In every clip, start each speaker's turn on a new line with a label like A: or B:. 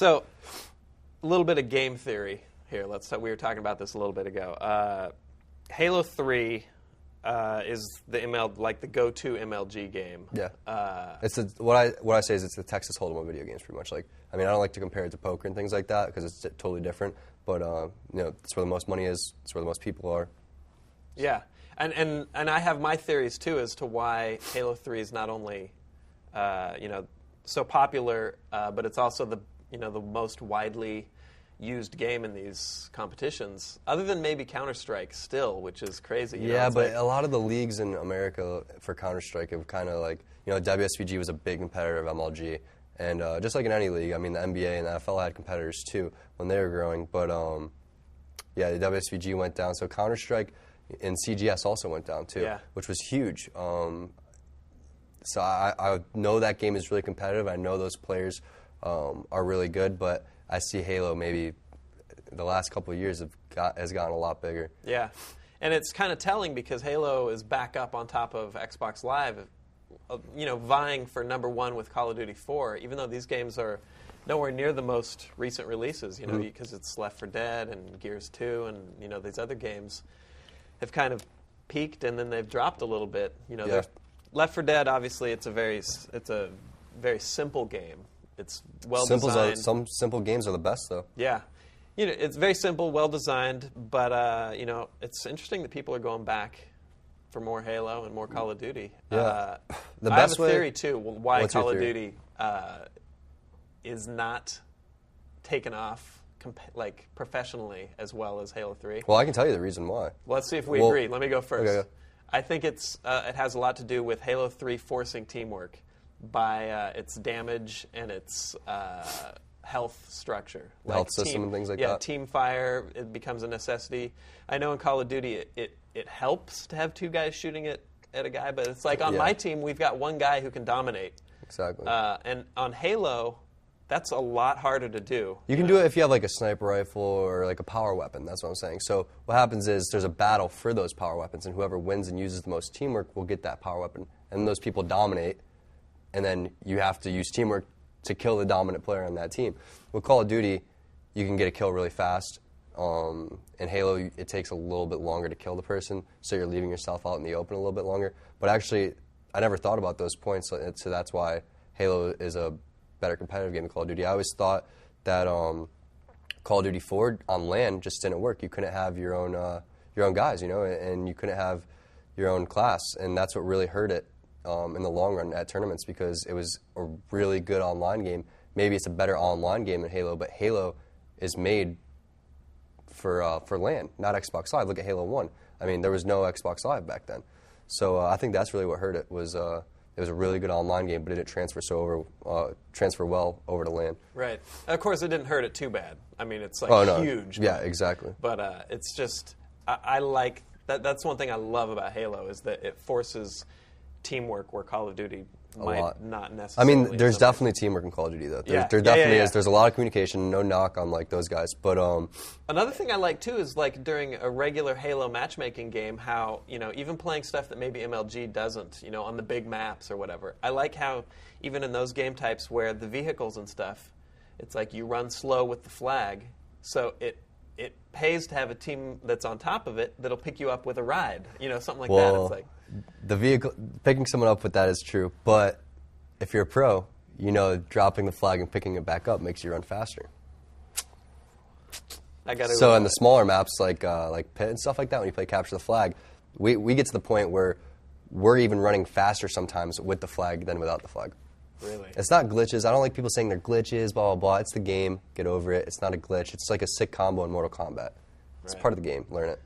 A: So, a little bit of game theory here. We were talking about this a little bit ago. Halo 3 is the the go-to MLG game.
B: Yeah. What I say is it's the Texas Hold'em of video games, pretty much. I don't like to compare it to poker and things like that because it's totally different. But it's where the most money is. It's where the most people are.
A: Yeah, and I have my theories too as to why Halo 3 is not only so popular, but it's also the most widely used game in these competitions, other than maybe Counter-Strike still, which is crazy.
B: But a lot of the leagues in America for Counter-Strike have kind of WSVG was a big competitor of MLG, and just like in any league, the NBA and the NFL had competitors too when they were growing, but the WSVG went down, so Counter-Strike and CGS also went down too, which was huge. So I know that game is really competitive. I know those players are really good, but I see Halo maybe the last couple of years has gotten a lot bigger. Yeah,
A: and it's kind of telling because Halo is back up on top of Xbox Live, vying for #1 with Call of Duty 4, even though these games are nowhere near the most recent releases, because it's Left 4 Dead and Gears 2 and, these other games have kind of peaked and then they've dropped a little bit. Left 4 Dead, obviously, it's a very simple game. It's well designed.
B: Some simple games are the best, though.
A: Yeah, it's very simple, well designed. But it's interesting that people are going back for more Halo and more Call of Duty.
B: Yeah,
A: I have a theory too why Call of Duty is not taken off professionally as well as Halo 3.
B: Well, I can tell you the reason why.
A: Let's see if we agree. Let me go first.
B: Okay.
A: I think it has a lot to do with Halo 3 forcing teamwork by its damage and its health structure.
B: Health system and things like that.
A: Yeah, team fire, it becomes a necessity. I know in Call of Duty it helps to have two guys shooting at a guy, but it's like on my team we've got one guy who can dominate.
B: Exactly.
A: And on Halo, that's a lot harder to do.
B: You can do it if you have a sniper rifle or a power weapon. That's what I'm saying. So what happens is there's a battle for those power weapons, and whoever wins and uses the most teamwork will get that power weapon. And those people dominate, and then you have to use teamwork to kill the dominant player on that team. With Call of Duty, you can get a kill really fast. In Halo, it takes a little bit longer to kill the person, so you're leaving yourself out in the open a little bit longer. But actually, I never thought about those points, so that's why Halo is a better competitive game than Call of Duty. I always thought that Call of Duty 4 on LAN just didn't work. You couldn't have your own guys, and you couldn't have your own class, and that's what really hurt it in the long run at tournaments because it was a really good online game. Maybe it's a better online game than Halo, but Halo is made for LAN, not Xbox Live. Look at Halo 1. There was no Xbox Live back then. So I think that's really what hurt it was it was a really good online game, but it didn't transfer well over to LAN.
A: Right. Of course, it didn't hurt it too bad. It's huge.
B: Yeah, exactly.
A: But it's just, I like, that's one thing I love about Halo is that it forces teamwork where Call of Duty might not necessarily.
B: There's definitely teamwork in Call of Duty, though. There definitely is. There's a lot of communication, no knock on those guys. But
A: another thing I like, too, is during a regular Halo matchmaking game, how, even playing stuff that maybe MLG doesn't, on the big maps or whatever. I like how, even in those game types where the vehicles and stuff, it's you run slow with the flag, so it pays to have a team that's on top of it that'll pick you up with a ride, something like that. It's
B: the vehicle, picking someone up with that is true, but if you're a pro, dropping the flag and picking it back up makes you run faster. So in the smaller maps like Pit and stuff like that, when you play Capture the Flag, we get to the point where we're even running faster sometimes with the flag than without the flag.
A: Really?
B: It's not glitches. I don't like people saying they're glitches, blah, blah, blah. It's the game. Get over it. It's not a glitch. It's like a sick combo in Mortal Kombat. It's part of the game. Learn it.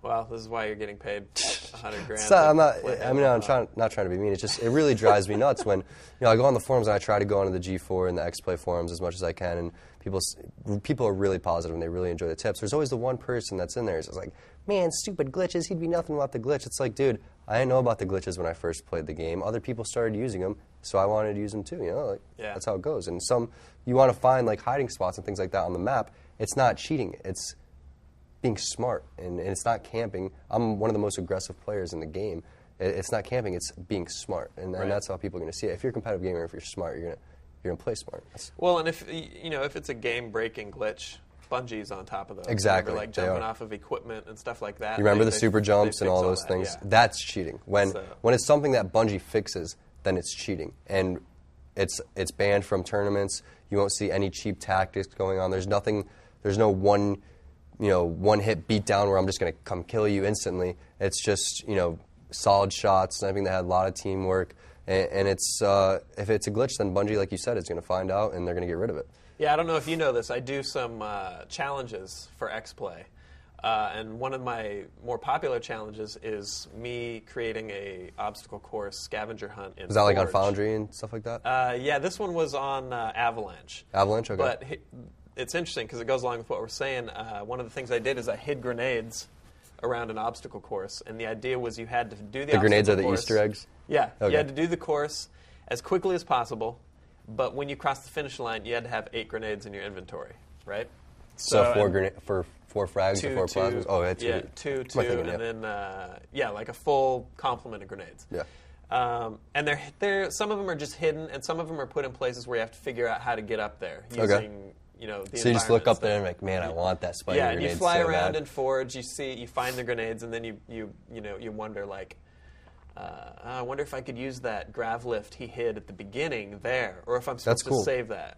A: Well, this is why you're getting paid $100,000.
B: Not trying to be mean. It really drives me nuts when I go on the forums and I try to go onto the G4 and the X-Play forums as much as I can, and people are really positive and they really enjoy the tips. There's always the one person that's in there who's like, man, stupid glitches. He'd be nothing without the glitch. It's like, dude, I didn't know about the glitches when I first played the game. Other people started using them, so I wanted to use them too. That's how it goes. And you want to find hiding spots and things like that on the map. It's not cheating. It's being smart, and it's not camping. I'm one of the most aggressive players in the game. It's not camping, it's being smart, and that's how people are going to see it. If you're a competitive gamer, if you're smart, you're you're gonna play smart.
A: Well, and if it's a game-breaking glitch, Bungie's on top of those.
B: Exactly.
A: Remember, like jumping off of equipment and stuff like that.
B: You remember the super jumps and all those things?
A: Yeah.
B: That's cheating. When it's something that Bungie fixes, then it's cheating, and it's banned from tournaments. You won't see any cheap tactics going on. There's nothing. There's no one hit beat down where I'm just going to come kill you instantly. It's just solid shots, sniping that had a lot of teamwork, and it's if it's a glitch, then Bungie, like you said, is going to find out and they're going to get rid of it.
A: Yeah, I don't know if you know this. I do some challenges for X-Play. And one of my more popular challenges is me creating a obstacle course scavenger hunt in
B: Is that like on
A: Forge.
B: Foundry and stuff like that?
A: Yeah, this one was on Avalanche.
B: Avalanche, okay.
A: But it's interesting because it goes along with what we're saying. One of the things I did is I hid grenades around an obstacle course, and the idea was you had to do the
B: grenades are the
A: course.
B: Easter eggs?
A: Yeah,
B: okay.
A: You had to do the course as quickly as possible, but when you crossed the finish line, you had to have 8 grenades in your inventory, right?
B: So 4 frags or 4 plasmas? Oh, yeah, 2.
A: Yeah, 2, and then, like a full complement of grenades.
B: Yeah.
A: And they're some of them are just hidden, and some of them are put in places where you have to figure out how to get up there using, the
B: So you just look up there and like, man, I want that spider grenade.
A: Yeah, you fly
B: so
A: around
B: bad.
A: in Forge, you find the grenades, and then you wonder like, I wonder if I could use that grav lift he hid at the beginning there, or if I'm supposed to save that.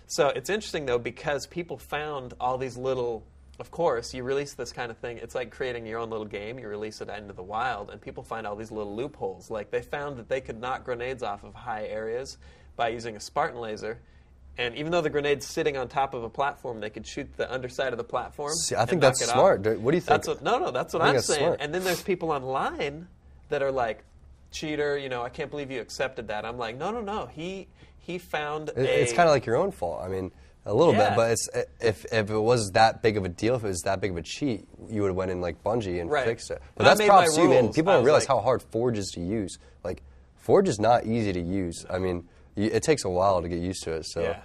A: So it's interesting though because people found all these little. Of course, you release this kind of thing. It's like creating your own little game. You release it out into the wild, and people find all these little loopholes. Like they found that they could knock grenades off of high areas by using a Spartan laser. And even though the grenade's sitting on top of a platform, they could shoot the underside of the platform.
B: See, I think that's smart. What do you think?
A: That's what I'm saying.
B: Smart.
A: And then there's people online that are like, cheater, I can't believe you accepted that. I'm like, no. He found
B: It's kind of like your own fault. I mean, a little bit, but if it was that big of a deal, if it was that big of a cheat, you would have went in like Bungie and fixed it. But that's props to you, man. People don't realize how hard Forge is to use. Like, Forge is not easy to use. I mean, it takes a while to get used to it. So,
A: yeah.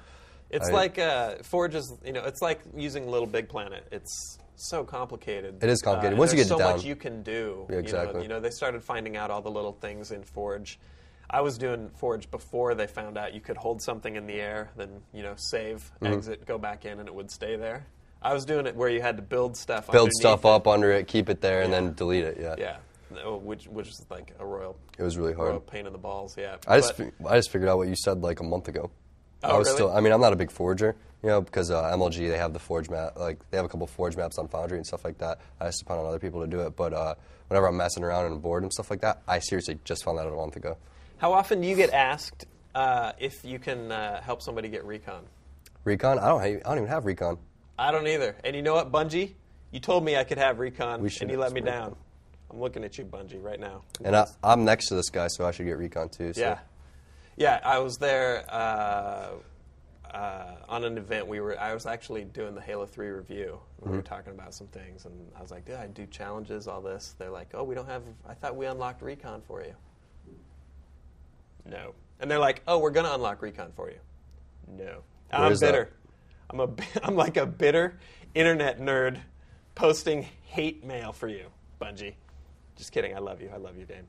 A: It's like Forge is, it's like using Little Big Planet. It's so complicated.
B: It is complicated. Once you get it down,
A: so much you can do.
B: Yeah, exactly.
A: They started finding out all the little things in Forge. I was doing Forge before they found out you could hold something in the air, then save, exit, go back in, and it would stay there. I was doing it where you had to build stuff.
B: Up under it, keep it there, and then delete it. Yeah.
A: Yeah, which is like a royal.
B: It was really hard.
A: Royal pain in the balls. Yeah.
B: I just figured out what you said like a month ago.
A: Oh, really?
B: I mean, I'm not a big forger, because MLG, they have the Forge map, like they have a couple Forge maps on Foundry and stuff like that. I just depend on other people to do it, but whenever I'm messing around and bored and stuff like that, I seriously just found that out a month ago.
A: How often do you get asked if you can help somebody get recon?
B: Recon? I don't even have recon.
A: I don't either. And you know what, Bungie? You told me I could have recon, and you let me down.
B: Recon.
A: I'm looking at you, Bungie, right now.
B: And I'm next to this guy, so I should get recon too. So.
A: Yeah. I was there on an event. I was actually doing the Halo 3 review. We were talking about some things, and I was like, "Dude, I do challenges, all this." They're like, "Oh, we don't have. I thought we unlocked recon for you." No. And they're like, "Oh, we're gonna unlock recon for you." No. I'm bitter. I'm like a bitter internet nerd posting hate mail for you, Bungie. Just kidding. I love you. I love you, Dame.